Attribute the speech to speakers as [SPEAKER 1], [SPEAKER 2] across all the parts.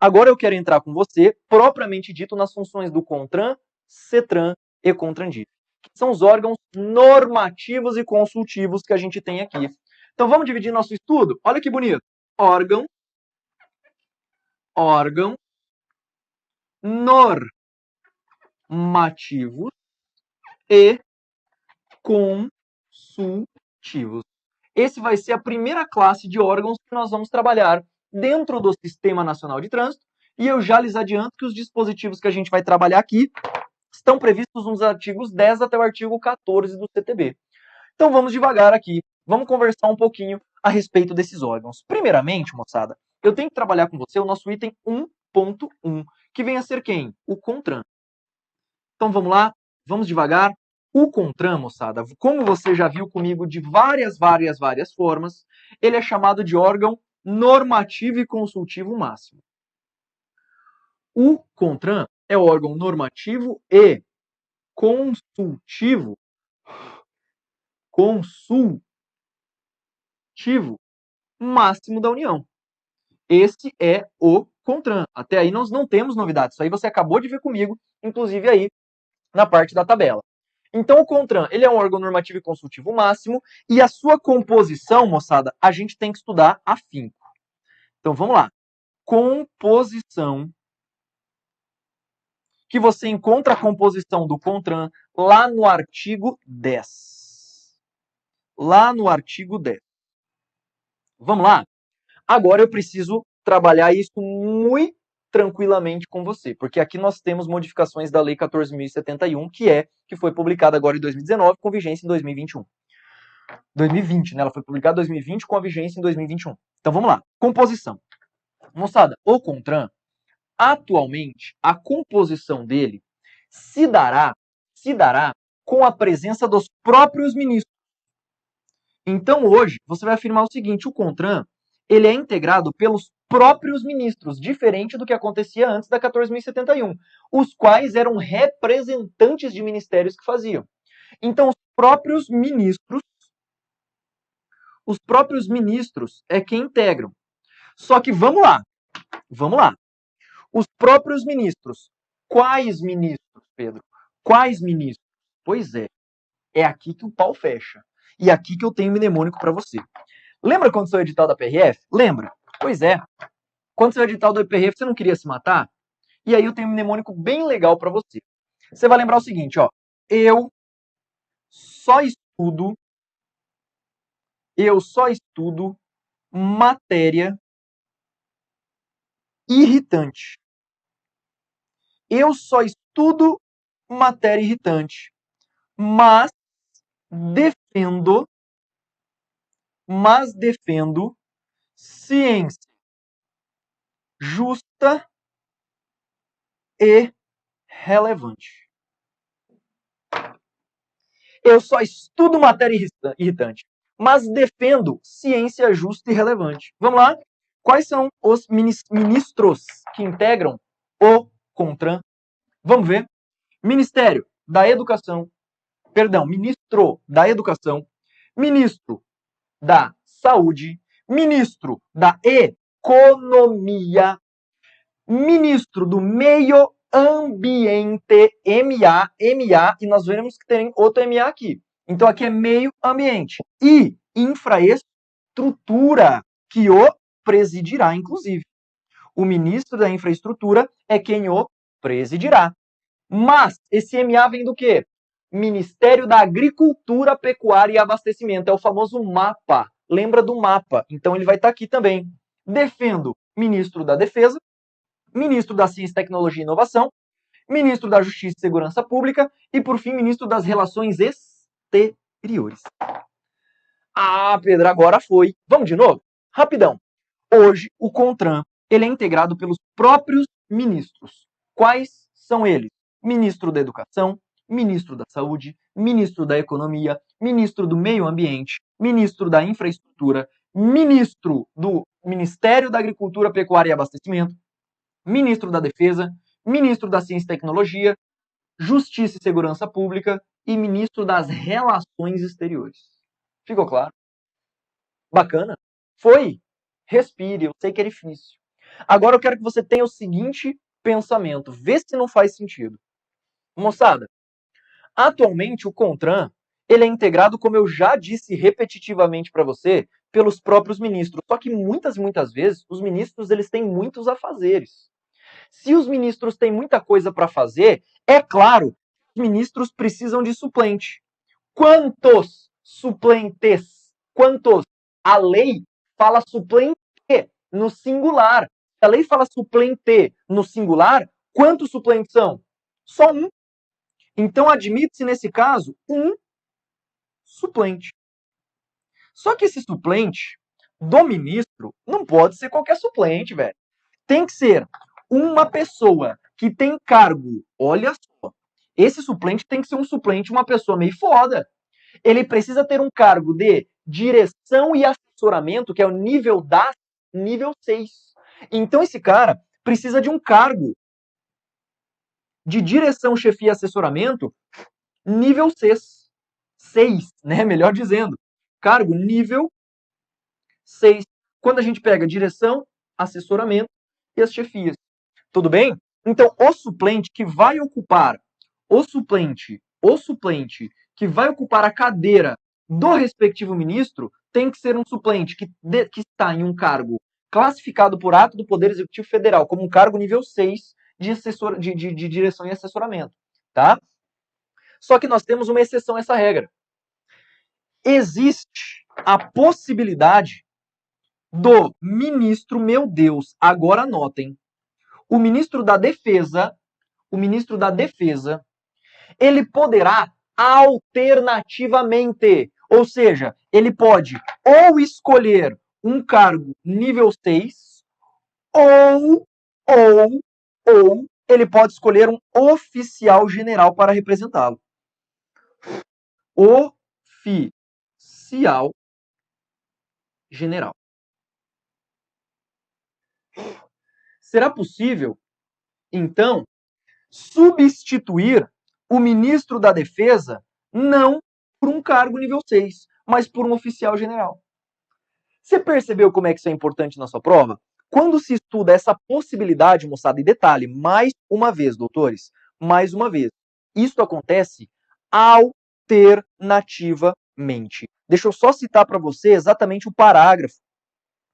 [SPEAKER 1] Agora eu quero entrar com você, propriamente dito, nas funções do CONTRAN, CETRAN e CONTRANDIF, que são os órgãos normativos e consultivos que a gente tem aqui. Então vamos dividir nosso estudo? Olha que bonito. Órgãos normativos e consultivos. Esse vai ser a primeira classe de órgãos que nós vamos trabalhar dentro do Sistema Nacional de Trânsito, e eu já lhes adianto que os dispositivos que a gente vai trabalhar aqui estão previstos nos artigos 10 até o artigo 14 do CTB. Então vamos devagar aqui, vamos conversar um pouquinho a respeito desses órgãos. Primeiramente, moçada, eu tenho que trabalhar com você o nosso item 1.1, que vem a ser quem? O CONTRAN. Então vamos lá, vamos devagar. O CONTRAN, moçada, como você já viu comigo de várias formas, ele é chamado de órgão normativo e consultivo máximo. O CONTRAN é o órgão normativo e consultivo máximo da União. Esse é o CONTRAN. Até aí nós não temos novidades. Isso aí você acabou de ver comigo, inclusive aí na parte da tabela. Então o CONTRAN, ele é um órgão normativo e consultivo máximo, e a sua composição, moçada, a gente tem que estudar afinco. Então vamos lá. Composição, que você encontra a composição do CONTRAN lá no artigo 10. Lá no artigo 10. Vamos lá? Agora eu preciso trabalhar isso muito tranquilamente com você, porque aqui nós temos modificações da Lei 14.071, que foi publicada agora em 2019, com vigência em 2021. 2020, né? Ela foi publicada em 2020 com a vigência em 2021. Então vamos lá. Composição. Moçada, o CONTRAN, atualmente, a composição dele se dará com a presença dos próprios ministros. Então hoje, você vai afirmar o seguinte, o CONTRAN, ele é integrado pelos próprios ministros, diferente do que acontecia antes da 14.071, os quais eram representantes de ministérios que faziam. Então, os próprios ministros é quem integram. Só que vamos lá. Os próprios ministros. Quais ministros, Pedro? Quais ministros? Pois é aqui que o pau fecha. E aqui que eu tenho mnemônico para você. Lembra quando saiu o edital da PRF? Lembra? Pois é. Quando saiu o edital da PRF, você não queria se matar? E aí eu tenho um mnemônico bem legal para você. Você vai lembrar o seguinte, ó. Eu só estudo matéria irritante. Eu só estudo matéria irritante, mas defendo ciência justa e relevante. Eu só estudo matéria irritante, mas defendo ciência justa e relevante. Vamos lá? Quais são os ministros que integram o CONTRAN? Vamos ver. Ministro da Educação, Ministro da Saúde, Ministro da Economia, Ministro do Meio Ambiente, MA, e nós veremos que tem outro MA aqui. Então aqui é meio ambiente. E infraestrutura, que o presidirá, inclusive. O ministro da infraestrutura é quem o presidirá. Mas esse MA vem do quê? Ministério da Agricultura, Pecuária e Abastecimento. É o famoso MAPA. Lembra do MAPA? Então ele vai estar aqui também. Defendo ministro da Defesa, ministro da Ciência, Tecnologia e Inovação, ministro da Justiça e Segurança Pública e, por fim, ministro das Relações Exteriores. Ah, Pedro, agora foi. Vamos de novo? Rapidão. Hoje, o CONTRAN, ele é integrado pelos próprios ministros. Quais são eles? Ministro da Educação, Ministro da Saúde, Ministro da Economia, Ministro do Meio Ambiente, Ministro da Infraestrutura, Ministro do Ministério da Agricultura, Pecuária e Abastecimento, Ministro da Defesa, Ministro da Ciência e Tecnologia, Justiça e Segurança Pública e Ministro das Relações Exteriores. Ficou claro? Bacana? Foi? Respire, eu sei que é difícil. Agora eu quero que você tenha o seguinte pensamento, vê se não faz sentido. Moçada, atualmente o CONTRAN, ele é integrado, como eu já disse repetitivamente para você, pelos próprios ministros. Só que muitas vezes, os ministros eles têm muitos afazeres. Se os ministros têm muita coisa para fazer, é claro, os ministros precisam de suplente. Quantos suplentes? Quantos? A lei fala suplente no singular. Se a lei fala suplente no singular, quantos suplentes são? Só um. Então admite-se, nesse caso, um suplente. Só que esse suplente do ministro não pode ser qualquer suplente, velho. Tem que ser uma pessoa que tem cargo. Olha só. Esse suplente tem que ser um suplente, uma pessoa meio foda. Ele precisa ter um cargo de direção e assessoramento, que é o nível DAS, nível 6. Então esse cara precisa de um cargo de direção, chefia e assessoramento nível 6. 6, né? Melhor dizendo. Cargo nível 6. Quando a gente pega direção, assessoramento e as chefias. Tudo bem? Então, o suplente que vai ocupar, o suplente que vai ocupar a cadeira do respectivo ministro tem que ser um suplente que está em um cargo classificado por ato do Poder Executivo Federal como um cargo nível 6 de direção e assessoramento. Tá? Só que nós temos uma exceção a essa regra. Existe a possibilidade do ministro, meu Deus, agora anotem, o ministro da Defesa, ele poderá alternativamente, ou seja, ele pode ou escolher um cargo nível 6, ou ele pode escolher um oficial general para representá-lo. Oficial general. Será possível, então, substituir o ministro da Defesa não por um cargo nível 6, mas por um oficial general. Você percebeu como é que isso é importante na sua prova? Quando se estuda essa possibilidade, moçada, e detalhe, mais uma vez, doutores, mais uma vez, isso acontece alternativamente. Deixa eu só citar para você exatamente o parágrafo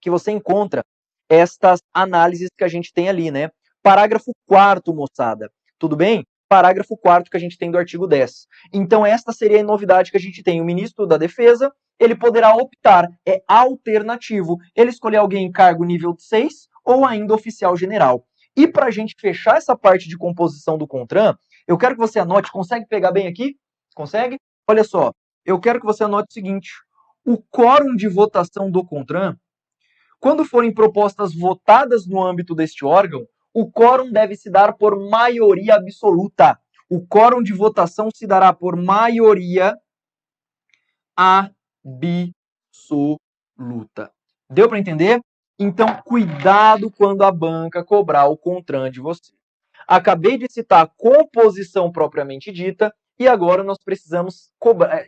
[SPEAKER 1] que você encontra estas análises que a gente tem ali, né? Parágrafo 4º, moçada. Tudo bem? Parágrafo 4º que a gente tem do artigo 10. Então, esta seria a novidade que a gente tem. O ministro da Defesa, ele poderá optar, é alternativo, ele escolher alguém em cargo nível 6 ou ainda oficial general. E para a gente fechar essa parte de composição do CONTRAN, eu quero que você anote, consegue pegar bem aqui? Consegue? Olha só, eu quero que você anote o seguinte, o quórum de votação do CONTRAN, quando forem propostas votadas no âmbito deste órgão, o quórum deve se dar por maioria absoluta. O quórum de votação se dará por maioria absoluta. Deu para entender? Então, cuidado quando a banca cobrar o CONTRAN de você. Acabei de citar a composição propriamente dita e agora nós precisamos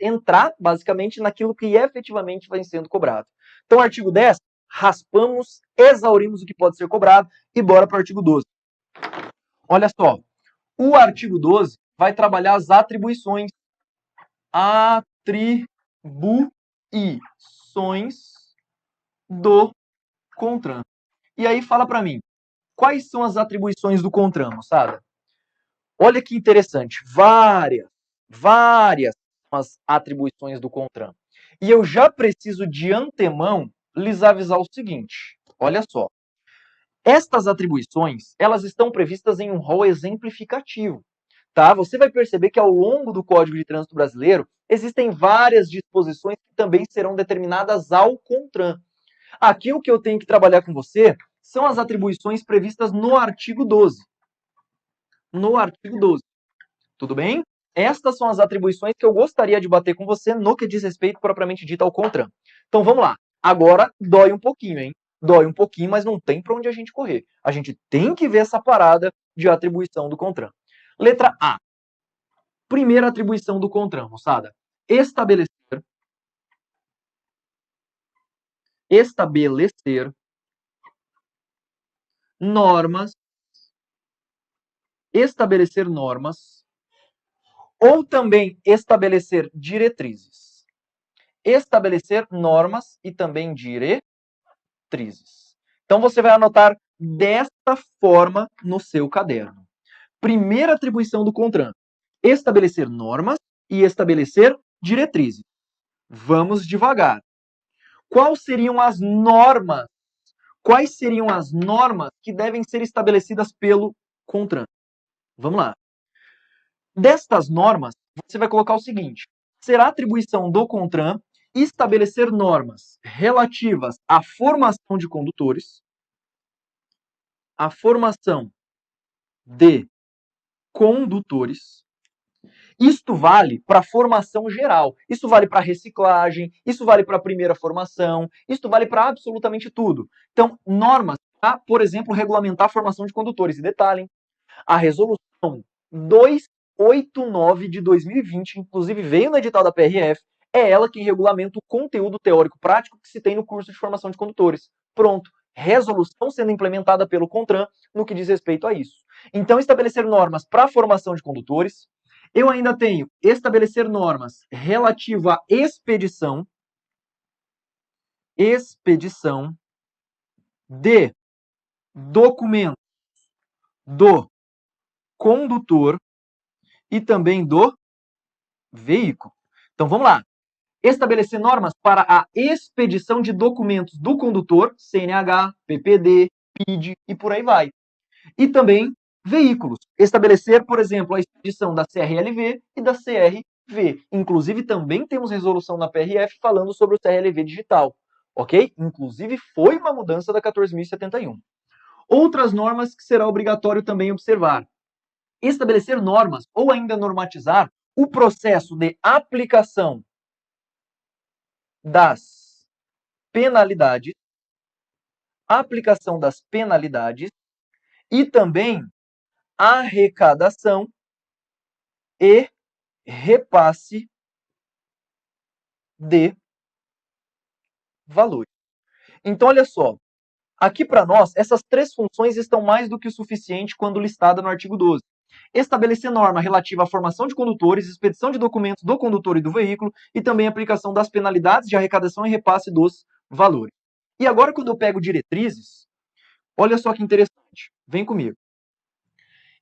[SPEAKER 1] entrar, basicamente, naquilo que efetivamente vai sendo cobrado. Então, artigo 10, raspamos, exaurimos o que pode ser cobrado e bora para o artigo 12. Olha só, o artigo 12 vai trabalhar as atribuições. Atribuições do CONTRAN. E aí fala para mim, quais são as atribuições do CONTRAN, moçada? Olha que interessante, várias são as atribuições do CONTRAN. E eu já preciso de antemão lhes avisar o seguinte, olha só. Estas atribuições, elas estão previstas em um rol exemplificativo. Tá? Você vai perceber que ao longo do Código de Trânsito Brasileiro existem várias disposições que também serão determinadas ao CONTRAN. Aqui o que eu tenho que trabalhar com você são as atribuições previstas no artigo 12. No artigo 12. Tudo bem? Estas são as atribuições que eu gostaria de bater com você no que diz respeito propriamente dito ao CONTRAN. Então vamos lá. Agora dói um pouquinho, hein? Dói um pouquinho, mas não tem para onde a gente correr. A gente tem que ver essa parada de atribuição do CONTRAN. Letra A. Primeira atribuição do CONTRAN, moçada. Estabelecer normas, ou também estabelecer diretrizes. Estabelecer normas e também diretrizes. Então você vai anotar desta forma no seu caderno. Primeira atribuição do CONTRAN: estabelecer normas e estabelecer diretrizes. Vamos devagar. Quais seriam as normas? Quais seriam as normas que devem ser estabelecidas pelo CONTRAN? Vamos lá. Destas normas, você vai colocar o seguinte: será atribuição do CONTRAN estabelecer normas relativas à formação de condutores, à formação de condutores. Isto vale para a formação geral. Isso vale para reciclagem, isso vale para a primeira formação, isso vale para absolutamente tudo. Então, normas para, por exemplo, regulamentar a formação de condutores. E detalhem, a resolução 289 de 2020, inclusive veio no edital da PRF, é ela quem regulamenta o conteúdo teórico-prático que se tem no curso de formação de condutores. Pronto. Resolução sendo implementada pelo CONTRAN no que diz respeito a isso. Então, estabelecer normas para a formação de condutores. Eu ainda tenho estabelecer normas relativo à expedição de documentos do condutor e também do veículo. Então vamos lá. Estabelecer normas para a expedição de documentos do condutor, CNH, PPD, PID e por aí vai. E também veículos. Estabelecer, por exemplo, a expedição da CRLV e da CRV. Inclusive, também temos resolução na PRF falando sobre o CRLV digital. Ok? Inclusive, foi uma mudança da 14.071. Outras normas que será obrigatório também observar. Estabelecer normas ou ainda normatizar o processo de aplicação das penalidades, e também arrecadação e repasse de valores. Então, olha só, aqui para nós, essas três funções estão mais do que o suficiente quando listada no artigo 12. Estabelecer norma relativa à formação de condutores, expedição de documentos do condutor e do veículo e também aplicação das penalidades de arrecadação e repasse dos valores. E agora, quando eu pego diretrizes, olha só que interessante. Vem comigo.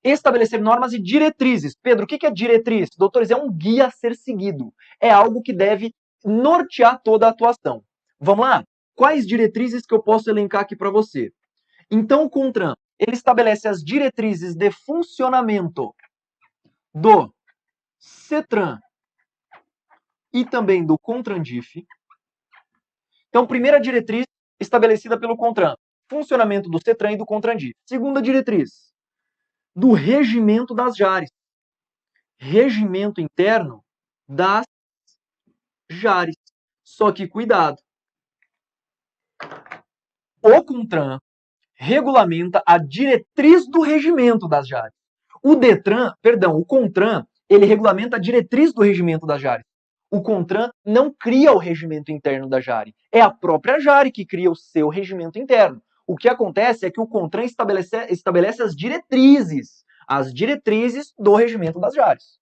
[SPEAKER 1] Estabelecer normas e diretrizes. Pedro, o que é diretriz? Doutores, é um guia a ser seguido. É algo que deve nortear toda a atuação. Vamos lá? Quais diretrizes que eu posso elencar aqui para você? Então, o CONTRAN, ele estabelece as diretrizes de funcionamento do CETRAN e também do CONTRANDIF. Então, primeira diretriz estabelecida pelo CONTRAN, funcionamento do CETRAN e do CONTRANDIF. Segunda diretriz, do regimento das JARES. Regimento interno das JARES. Só que cuidado. O CONTRAN regulamenta a diretriz do regimento das JARES. O CONTRAN, ele regulamenta a diretriz do regimento das JARES. O CONTRAN não cria o regimento interno da JARE. É a própria JARE que cria o seu regimento interno. O que acontece é que o CONTRAN estabelece as diretrizes do regimento das JARES.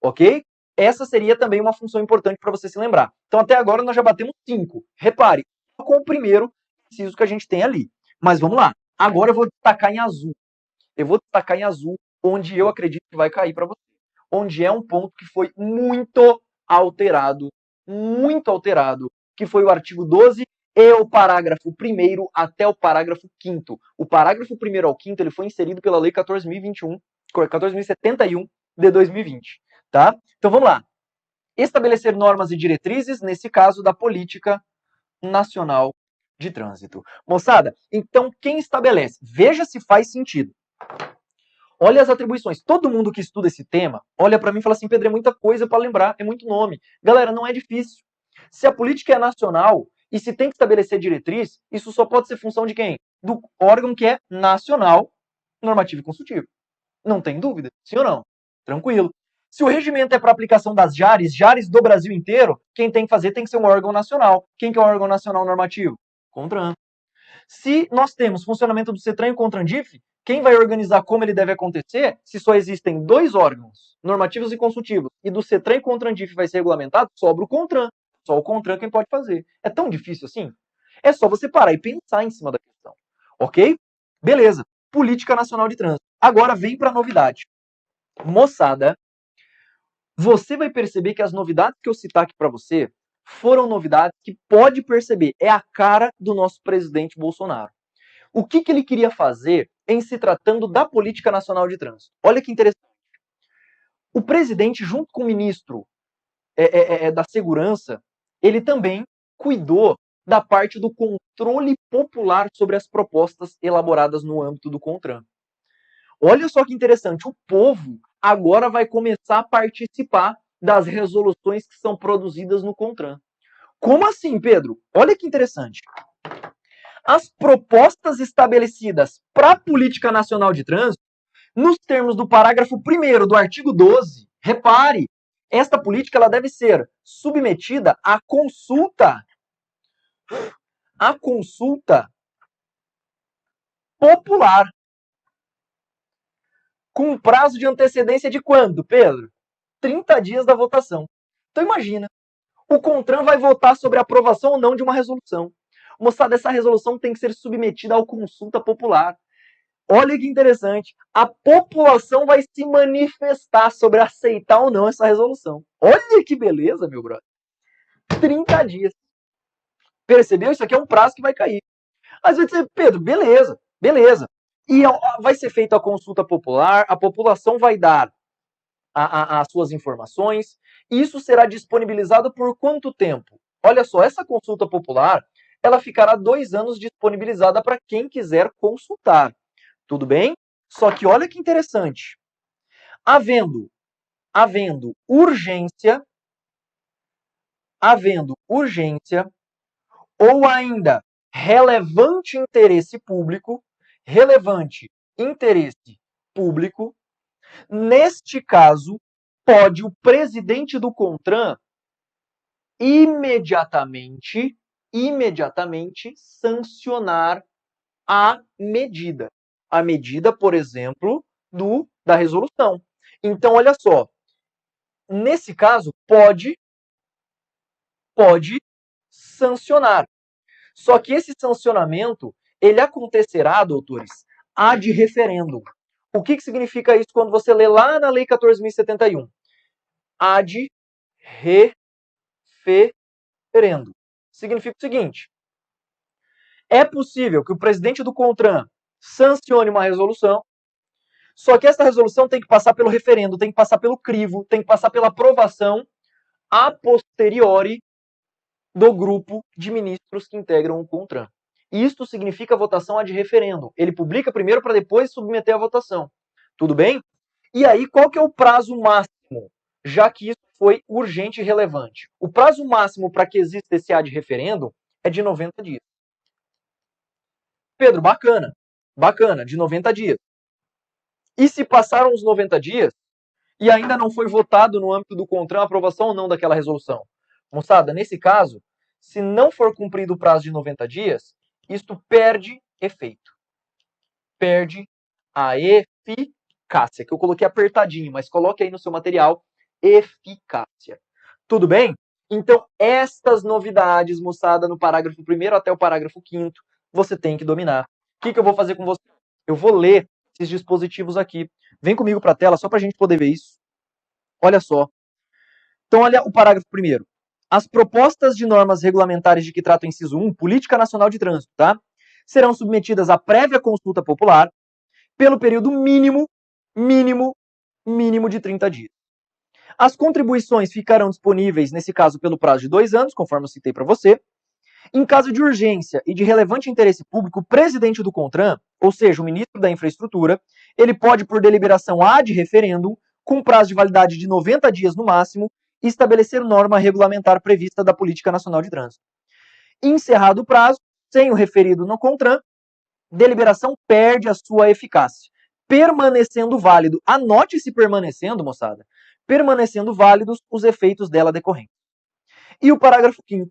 [SPEAKER 1] Ok? Essa seria também uma função importante para você se lembrar. Então, até agora, nós já batemos 5. Repare, com o primeiro inciso que a gente tem ali. Mas vamos lá. Agora eu vou destacar em azul. Onde eu acredito que vai cair para você. Onde é um ponto que foi muito alterado, que foi o artigo 12 e o parágrafo 1º até o parágrafo 5º. O parágrafo 1º ao 5º ele foi inserido pela Lei 14.071 de 2020. Tá? Então vamos lá. Estabelecer normas e diretrizes, nesse caso, da Política Nacional de Trânsito. Moçada, então quem estabelece? Veja se faz sentido. Olha as atribuições. Todo mundo que estuda esse tema, olha para mim e fala assim, Pedro, é muita coisa para lembrar, é muito nome. Galera, não é difícil. Se a política é nacional e se tem que estabelecer diretriz, isso só pode ser função de quem? Do órgão que é nacional, normativo e consultivo. Não tem dúvida, sim ou não? Tranquilo. Se o regimento é para aplicação das JARES do Brasil inteiro, quem tem que fazer tem que ser um órgão nacional. Quem que é o órgão nacional normativo? CONTRAN. Se nós temos funcionamento do CETRAN e CONTRANDIF, quem vai organizar como ele deve acontecer, se só existem dois órgãos, normativos e consultivos, e do CETRAN e CONTRANDIF vai ser regulamentado, sobra o CONTRAN. Só o CONTRAN quem pode fazer. É tão difícil assim? É só você parar e pensar em cima da questão. Ok? Beleza. Política Nacional de Trânsito. Agora vem para a novidade. Moçada, você vai perceber que as novidades que eu citar aqui para você foram novidades que pode perceber, é a cara do nosso presidente Bolsonaro. O que ele queria fazer em se tratando da Política Nacional de Trânsito? Olha que interessante. O presidente, junto com o ministro da Segurança, ele também cuidou da parte do controle popular sobre as propostas elaboradas no âmbito do CONTRAN. Olha só que interessante, o povo agora vai começar a participar das resoluções que são produzidas no CONTRAN. Como assim, Pedro? Olha que interessante. As propostas estabelecidas para a Política Nacional de Trânsito, nos termos do parágrafo 1º do artigo 12, repare, esta política ela deve ser submetida à consulta popular. Com um prazo de antecedência de quando, Pedro? 30 dias da votação. Então imagina, o CONTRAN vai votar sobre a aprovação ou não de uma resolução. Moçada, essa resolução tem que ser submetida à consulta popular. Olha que interessante, a população vai se manifestar sobre aceitar ou não essa resolução. Olha que beleza, meu brother. 30 dias. Percebeu? Isso aqui é um prazo que vai cair. Às vezes você, Pedro, beleza, beleza. E vai ser feita a consulta popular, a população vai dar as suas informações, e isso será disponibilizado por quanto tempo? Olha só, essa consulta popular, ela ficará 2 anos disponibilizada para quem quiser consultar. Tudo bem? Só que olha que interessante. Havendo urgência ou ainda relevante interesse público, neste caso, pode o presidente do CONTRAN imediatamente sancionar a medida. A medida, por exemplo, da resolução. Então, olha só, nesse caso, pode sancionar. Só que esse sancionamento, ele acontecerá, doutores, ad referendum. O que significa isso quando você lê lá na Lei 14.071? Ad referendum. Significa o seguinte: é possível que o presidente do CONTRAN sancione uma resolução, só que essa resolução tem que passar pelo referendo, tem que passar pelo crivo, tem que passar pela aprovação a posteriori do grupo de ministros que integram o CONTRAN. Isto significa votação ad referendo. Ele publica primeiro para depois submeter a votação. Tudo bem? E aí, qual que é o prazo máximo? Já que isso foi urgente e relevante. O prazo máximo para que exista esse ad referendo é de 90 dias. Pedro, bacana, de 90 dias. E se passaram os 90 dias e ainda não foi votado no âmbito do CONTRAN a aprovação ou não daquela resolução? Moçada, nesse caso, se não for cumprido o prazo de 90 dias, isto perde efeito. Perde a eficácia, que eu coloquei apertadinho, mas coloque aí no seu material, eficácia. Tudo bem? Então, estas novidades, moçada, no parágrafo 1º até o parágrafo 5º, você tem que dominar. O que eu vou fazer com você? Eu vou ler esses dispositivos aqui. Vem comigo para a tela, só para a gente poder ver isso. Olha só. Então, olha o parágrafo 1º. As propostas de normas regulamentares de que trata o inciso 1, Política Nacional de Trânsito, tá? Serão submetidas à prévia consulta popular pelo período mínimo de 30 dias. As contribuições ficarão disponíveis, nesse caso, pelo prazo de 2 anos, conforme eu citei para você. Em caso de urgência e de relevante interesse público, o presidente do CONTRAN, ou seja, o ministro da Infraestrutura, ele pode, por deliberação ad referendum, com prazo de validade de 90 dias no máximo, estabelecer norma regulamentar prevista da Política Nacional de Trânsito. Encerrado o prazo, sem o referido no CONTRAN, deliberação perde a sua eficácia, permanecendo válido. Anote-se permanecendo, moçada. Permanecendo válidos os efeitos dela decorrentes. E o parágrafo 5º.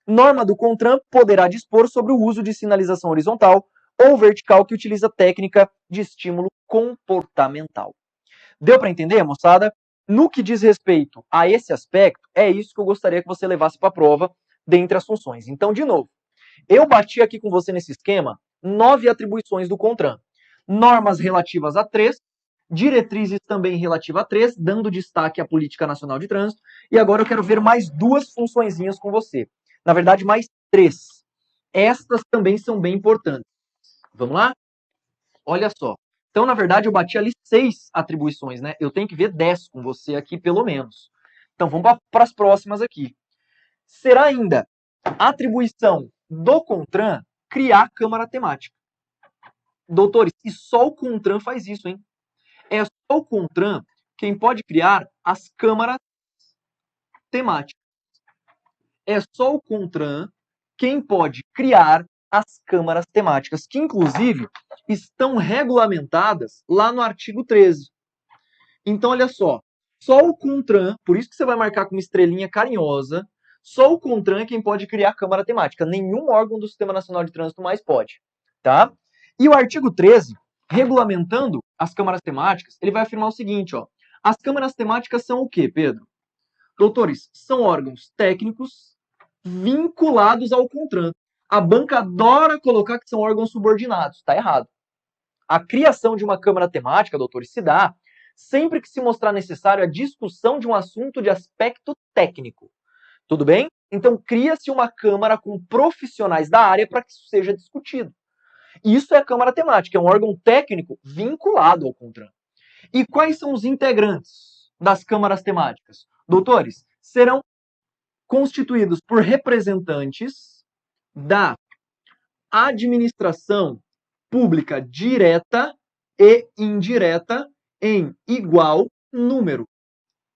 [SPEAKER 1] Norma do CONTRAN poderá dispor sobre o uso de sinalização horizontal ou vertical que utiliza técnica de estímulo comportamental. Deu para entender, moçada? No que diz respeito a esse aspecto, é isso que eu gostaria que você levasse para a prova dentre as funções. Então, de novo, eu bati aqui com você nesse esquema 9 atribuições do CONTRAN. Normas relativas a 3, diretrizes também relativas a 3, dando destaque à Política Nacional de Trânsito. E agora eu quero ver mais 2 funçõezinhas com você. Na verdade, mais 3. Estas também são bem importantes. Vamos lá? Olha só. Então, na verdade, eu bati ali 6 atribuições, né? Eu tenho que ver 10 com você aqui, pelo menos. Então, vamos para as próximas aqui. Será ainda atribuição do CONTRAN criar câmara temática. Doutores, e só o CONTRAN faz isso, hein? É só o CONTRAN quem pode criar as câmaras temáticas. É só o CONTRAN quem pode criar as câmaras temáticas, que inclusive estão regulamentadas lá no artigo 13. Então, olha só o CONTRAN, por isso que você vai marcar com uma estrelinha carinhosa, só o CONTRAN é quem pode criar a câmara temática. Nenhum órgão do Sistema Nacional de Trânsito mais pode, tá? E o artigo 13, regulamentando as câmaras temáticas, ele vai afirmar o seguinte, ó. As câmaras temáticas são o quê, Pedro? Doutores, são órgãos técnicos vinculados ao CONTRAN. A banca adora colocar que são órgãos subordinados. Está errado. A criação de uma câmara temática, doutores, se dá sempre que se mostrar necessário a discussão de um assunto de aspecto técnico. Tudo bem? Então, cria-se uma câmara com profissionais da área para que isso seja discutido. Isso é a câmara temática, é um órgão técnico vinculado ao CONTRAN. E quais são os integrantes das câmaras temáticas? Doutores, serão constituídos por representantes da administração pública direta e indireta em igual número.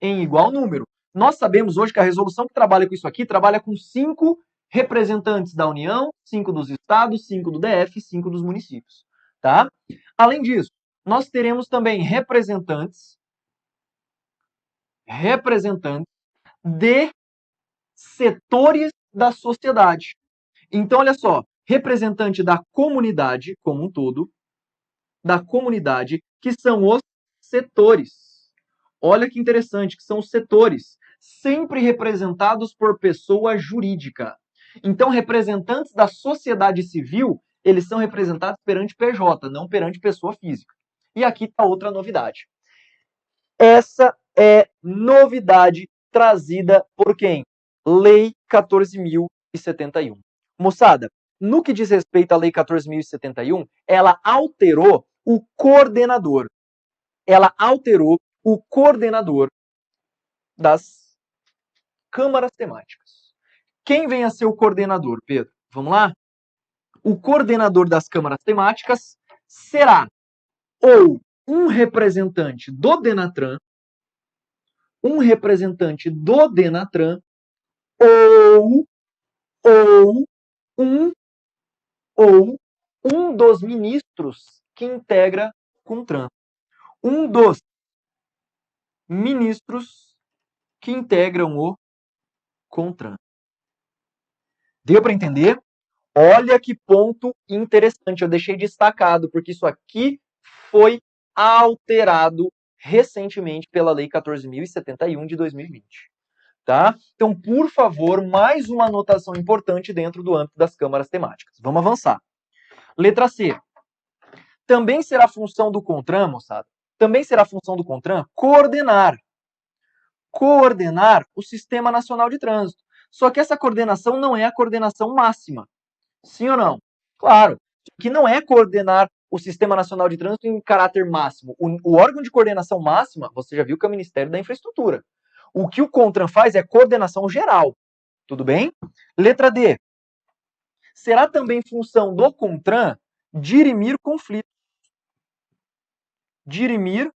[SPEAKER 1] Em igual número. Nós sabemos hoje que a resolução que trabalha com isso aqui trabalha com 5 representantes da União, 5 dos estados, 5 do DF e 5 dos municípios. Tá? Além disso, nós teremos também representantes de setores da sociedade. Então, olha só, representante da comunidade como um todo, da comunidade, que são os setores. Olha que interessante, que são os setores, sempre representados por pessoa jurídica. Então, representantes da sociedade civil, eles são representados perante PJ, não perante pessoa física. E aqui está outra novidade. Essa é novidade trazida por quem? Lei 14.071. Moçada, no que diz respeito à Lei 14.071, ela alterou o coordenador. Ela alterou o coordenador das câmaras temáticas. Quem vem a ser o coordenador, Pedro? Vamos lá? O coordenador das câmaras temáticas será ou um representante do Denatran, ou um dos ministros que integra o CONTRAN. Um dos ministros que integram o CONTRAN. Deu para entender? Olha que ponto interessante, eu deixei destacado, porque isso aqui foi alterado recentemente pela Lei 14.071 de 2020. Tá? Então, por favor, mais uma anotação importante dentro do âmbito das câmaras temáticas. Vamos avançar. Letra C. Também será função do CONTRAN, moçada, também será função do CONTRAN coordenar o Sistema Nacional de Trânsito. Só que essa coordenação não é a coordenação máxima. Sim ou não? Claro, que não é coordenar o Sistema Nacional de Trânsito em caráter máximo. O órgão de coordenação máxima, você já viu que é o Ministério da Infraestrutura. O que o CONTRAN faz é coordenação geral. Tudo bem? Letra D. Será também função do CONTRAN dirimir conflitos. Dirimir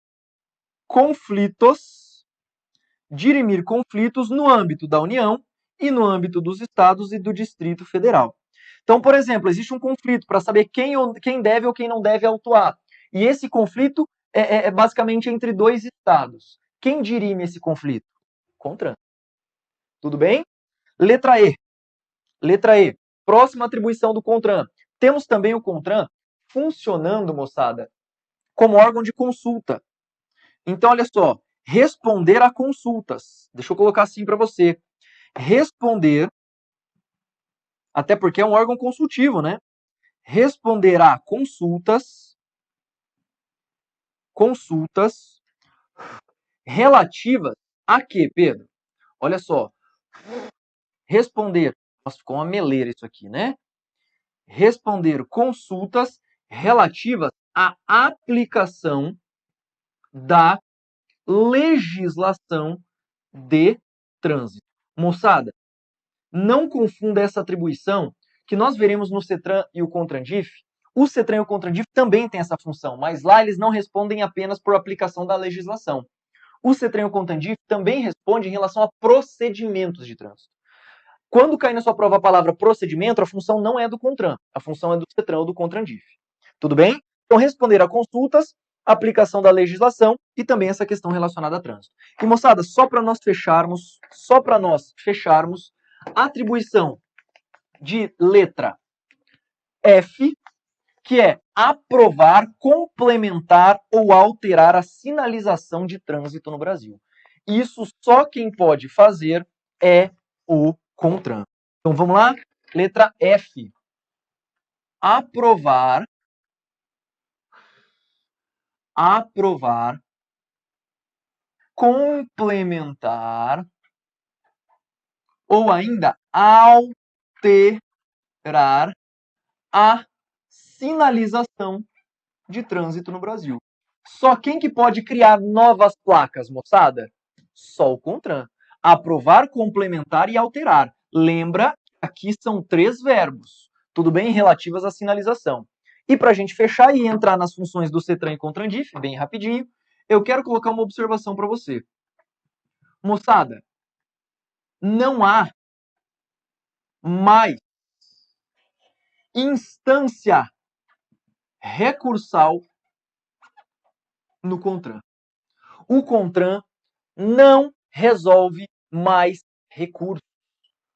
[SPEAKER 1] conflitos no âmbito da União e no âmbito dos estados e do Distrito Federal. Então, por exemplo, existe um conflito para saber quem deve ou quem não deve autuar. E esse conflito é basicamente entre 2 estados. Quem dirime esse conflito? CONTRAN. Tudo bem? Letra E. Letra E, próxima atribuição do CONTRAN. Temos também o CONTRAN funcionando, moçada, como órgão de consulta. Então, olha só, responder a consultas. Deixa eu colocar assim para você. Responder, até porque é um órgão consultivo, né? Responder a consultas relativas a quê, Pedro? Olha só, responder, nossa, ficou uma meleira isso aqui, né? Responder consultas relativas à aplicação da legislação de trânsito. Moçada, não confunda essa atribuição que nós veremos no CETRAN e o CONTRANDIF. O CETRAN e o CONTRANDIF também têm essa função, mas lá eles não respondem apenas por aplicação da legislação. O CETRAN e o CONTRANDIF também respondem em relação a procedimentos de trânsito. Quando cair na sua prova a palavra procedimento, a função não é do CONTRAN, a função é do CETRAN ou do CONTRANDIF. Tudo bem? Então, responder a consultas, aplicação da legislação e também essa questão relacionada a trânsito. E, moçada, só para nós fecharmos, atribuição de letra F, que é aprovar, complementar ou alterar a sinalização de trânsito no Brasil. Isso só quem pode fazer é o CONTRAN. Então vamos lá? Letra F. Aprovar, complementar ou ainda alterar a sinalização de trânsito no Brasil. Só quem que pode criar novas placas, moçada? Só o CONTRAN. Aprovar, complementar e alterar. Lembra, aqui são 3 verbos, tudo bem? Relativas à sinalização. E para a gente fechar e entrar nas funções do CETRAN e CONTRANDIF, bem rapidinho, eu quero colocar uma observação para você. Moçada, não há mais instância recursal no CONTRAN. O CONTRAN não resolve mais recursos.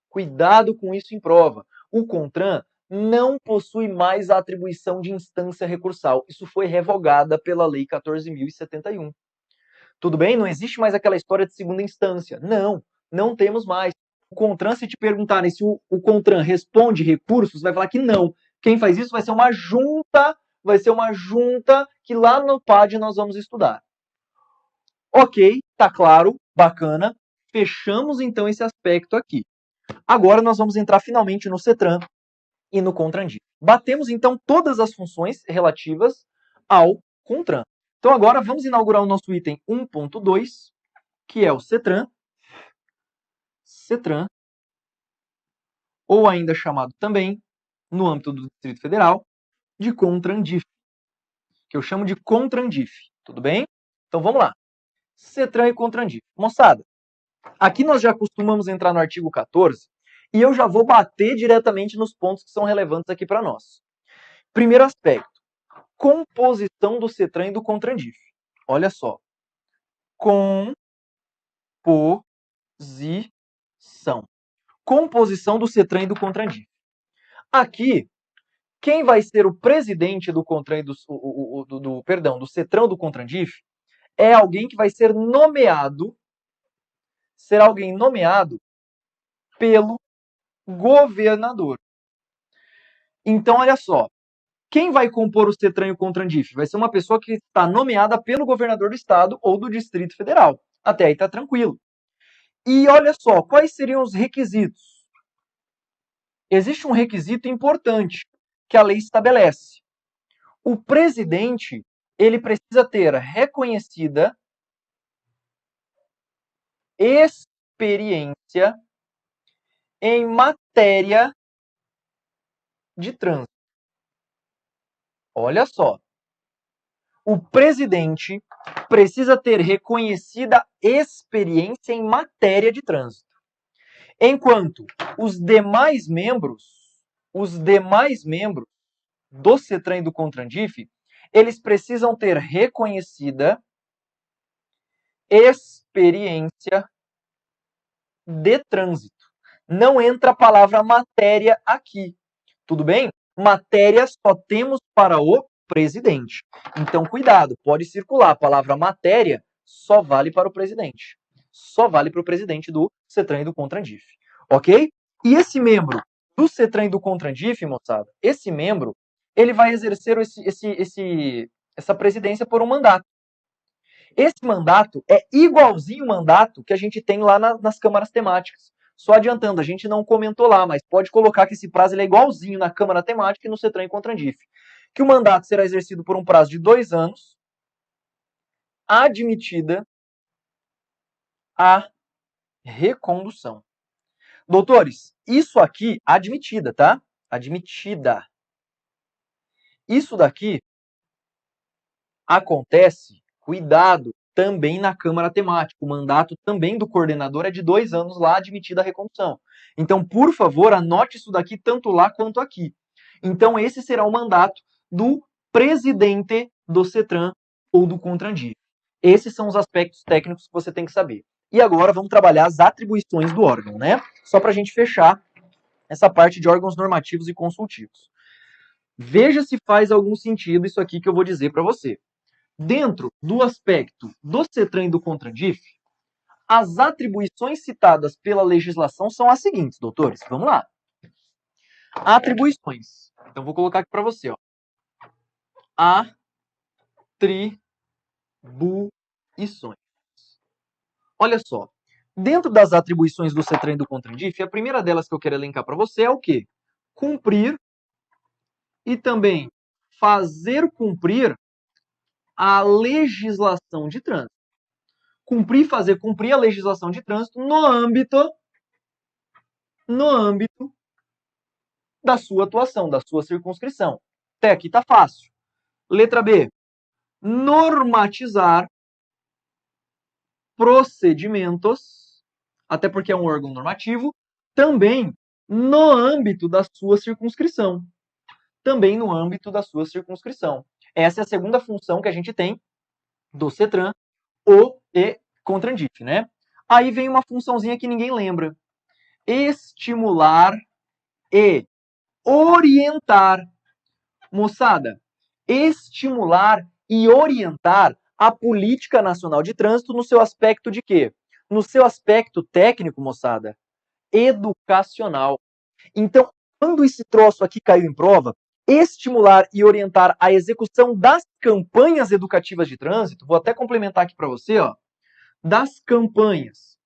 [SPEAKER 1] Cuidado com isso em prova. O CONTRAN não possui mais a atribuição de instância recursal. Isso foi revogada pela Lei 14.071. Tudo bem? Não existe mais aquela história de segunda instância. Não temos mais. O CONTRAN, se te perguntarem se o CONTRAN responde recursos, vai falar que não. Quem faz isso vai ser uma junta que lá no PAD nós vamos estudar. Ok, tá claro, bacana. Fechamos então esse aspecto aqui. Agora nós vamos entrar finalmente no CETRAN e no CONTRANDIF. Batemos então todas as funções relativas ao CONTRAN. Então agora vamos inaugurar o nosso item 1.2, que é o CETRAN, ou ainda chamado também, no âmbito do Distrito Federal, de CONTRANDIF, que eu chamo de CONTRANDIF, tudo bem? Então vamos lá. CETRAN e CONTRANDIF. Moçada, aqui nós já costumamos entrar no artigo 14 e eu já vou bater diretamente nos pontos que são relevantes aqui para nós. Primeiro aspecto, composição do CETRAN e do CONTRANDIF. Olha só. Composição do CETRAN e do CONTRANDIF. Aqui, quem vai ser o presidente do CONTRAN e do CETRAN ou do CONTRANDIF é alguém que vai ser nomeado, pelo governador. Então, olha só, quem vai compor o CETRAN e o CONTRANDIF? Vai ser uma pessoa que está nomeada pelo governador do estado ou do Distrito Federal. Até aí está tranquilo. E olha só, quais seriam os requisitos? Existe um requisito importante que a lei estabelece. O presidente, ele precisa ter reconhecida experiência em matéria de trânsito. Olha só. O presidente precisa ter reconhecida experiência em matéria de trânsito. Enquanto os demais membros do CETRAN e do CONTRANDIF, eles precisam ter reconhecida experiência de trânsito. Não entra a palavra matéria aqui. Tudo bem? Matéria só temos para o presidente. Então, cuidado, pode circular. A palavra matéria só vale para o presidente. Só vale para o presidente do CETRAN e do CONTRANDIF. Ok? E esse membro do CETRAN e do CONTRANDIF, moçada, esse membro, ele vai exercer essa presidência por um mandato. Esse mandato é igualzinho o mandato que a gente tem lá nas câmaras temáticas. Só adiantando, a gente não comentou lá, mas pode colocar que esse prazo é igualzinho na Câmara Temática e no CETRAN e CONTRANDIF. Que o mandato será exercido por um prazo de 2 anos, admitida a recondução. Doutores, isso aqui, admitida, tá? Admitida. Isso daqui acontece, cuidado, também na Câmara Temática. O mandato também do coordenador é de 2 anos lá, admitida a recondução. Então, por favor, anote isso daqui tanto lá quanto aqui. Então, esse será o mandato do presidente do CETRAN ou do CONTRANDIF. Esses são os aspectos técnicos que você tem que saber. E agora vamos trabalhar as atribuições do órgão, né? Só para a gente fechar essa parte de órgãos normativos e consultivos. Veja se faz algum sentido isso aqui que eu vou dizer para você. Dentro do aspecto do CETRAN e do CONTRANDIF, as atribuições citadas pela legislação são as seguintes, doutores. Vamos lá. Atribuições. Então, vou colocar aqui para você. Ó. Atribuições. Olha só. Dentro das atribuições do CETRAN e do CONTRANDIF, a primeira delas que eu quero elencar para você é o quê? Cumprir e também fazer cumprir a legislação de trânsito. Cumprir, fazer cumprir a legislação de trânsito no âmbito da sua atuação, da sua circunscrição. Até aqui tá fácil. Letra B. Normatizar procedimentos, até porque é um órgão normativo, também no âmbito da sua circunscrição. Também no âmbito da sua circunscrição. Essa é a segunda função que a gente tem do CETRAN ou e CONTRANDIF, né? Aí vem uma funçãozinha que ninguém lembra. Estimular e orientar. Moçada, estimular e orientar a política nacional de trânsito no seu aspecto de quê? No seu aspecto técnico, moçada, educacional. Então, quando esse troço aqui caiu em prova, estimular e orientar a execução das campanhas educativas de trânsito, vou até complementar aqui para você, ó, das campanhas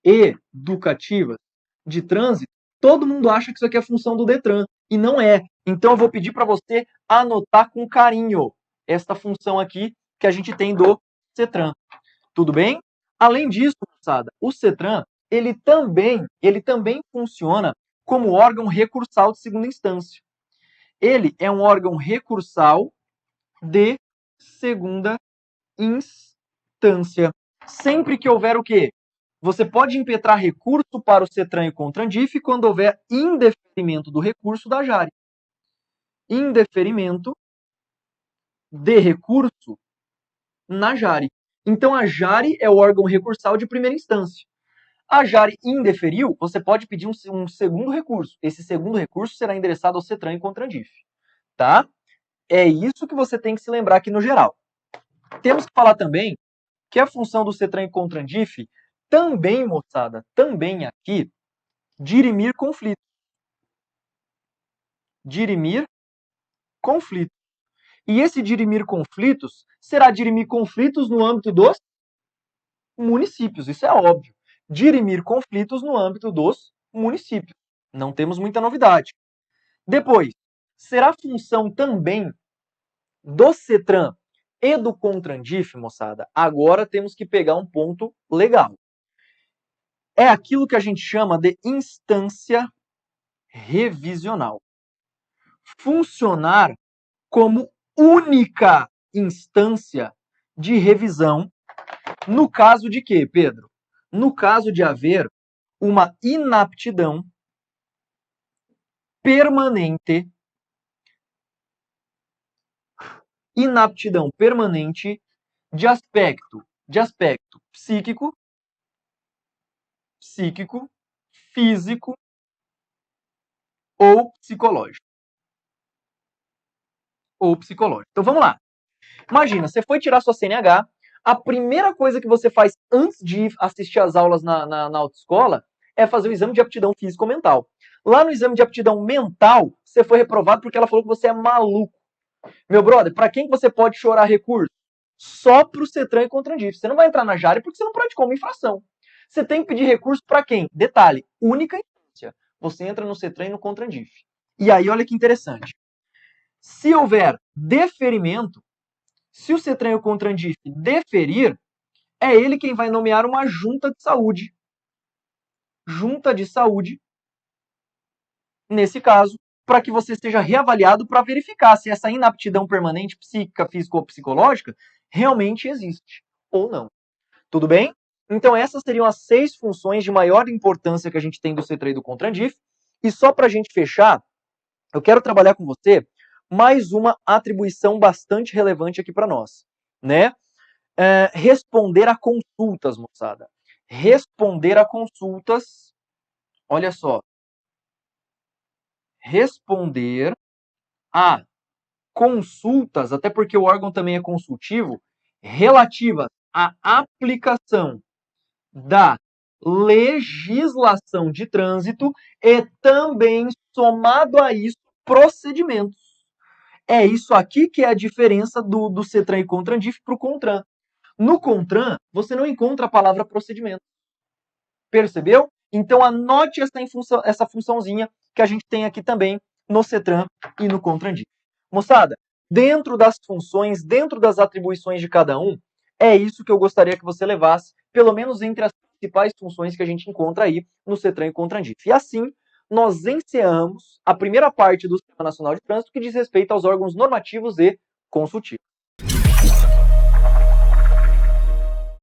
[SPEAKER 1] educativas de trânsito, todo mundo acha que isso aqui é função do Detran, e não é. Então, eu vou pedir para você anotar com carinho esta função aqui que a gente tem do CETRAN. Tudo bem? Além disso, moçada, o CETRAN, ele também funciona como órgão recursal de segunda instância. Ele é um órgão recursal de segunda instância. Sempre que houver o quê? Você pode impetrar recurso para o CETRAN e CONTRANDIF quando houver indeferimento do recurso da JARE. Indeferimento de recurso na JARE. Então, a JARE é o órgão recursal de primeira instância. A JARE indeferiu, você pode pedir um segundo recurso. Esse segundo recurso será endereçado ao CETRAN e CONTRANDIF. Tá? É isso que você tem que se lembrar aqui no geral. Temos que falar também que a função do CETRAN e CONTRANDIF também, moçada, também aqui, dirimir conflitos. Dirimir conflitos. E esse dirimir conflitos será dirimir conflitos no âmbito dos municípios, isso é óbvio. Dirimir conflitos no âmbito dos municípios. Não temos muita novidade. Depois, será função também do CETRAN e do CONTRANDIF, moçada. Agora temos que pegar um ponto legal. É aquilo que a gente chama de instância revisional. Funcionar como única instância de revisão no caso de quê, Pedro? No caso de haver uma inaptidão permanente de aspecto psíquico, físico ou psicológico. Então vamos lá. Imagina, você foi tirar sua CNH, a primeira coisa que você faz antes de assistir às aulas na autoescola é fazer o exame de aptidão físico-mental. Lá no exame de aptidão mental, você foi reprovado porque ela falou que você é maluco. Meu brother, para quem você pode chorar recurso? Só pro CETRAN e CONTRANDIF. Você não vai entrar na JARE porque você não praticou uma infração. Você tem que pedir recurso para quem? Detalhe, única instância. Você entra no CETRAN e no CONTRANDIF. E aí, olha que interessante. Se houver deferimento, se o CETRAN e o CONTRANDIF deferir, é ele quem vai nomear uma junta de saúde. Junta de saúde, nesse caso, para que você seja reavaliado para verificar se essa inaptidão permanente psíquica, física ou psicológica realmente existe ou não. Tudo bem? Então essas seriam as 6 funções de maior importância que a gente tem do CETRAN e do CONTRANDIF. E só para a gente fechar, eu quero trabalhar com você mais uma atribuição bastante relevante aqui para nós, né? Responder a consultas, moçada. Responder a consultas, olha só. Responder a consultas, até porque o órgão também é consultivo, relativas à aplicação da legislação de trânsito e também, somado a isso, procedimentos. É isso aqui que é a diferença do CETRAN e CONTRANDIF para o CONTRAN. No CONTRAN, você não encontra a palavra procedimento. Percebeu? Então anote essa funçãozinha que a gente tem aqui também no CETRAN e no CONTRANDIF. Moçada, dentro das funções, dentro das atribuições de cada um, é isso que eu gostaria que você levasse, pelo menos entre as principais funções que a gente encontra aí no CETRAN e CONTRANDIF. E assim, nós encerramos a primeira parte do Sistema Nacional de Trânsito que diz respeito aos órgãos normativos e consultivos.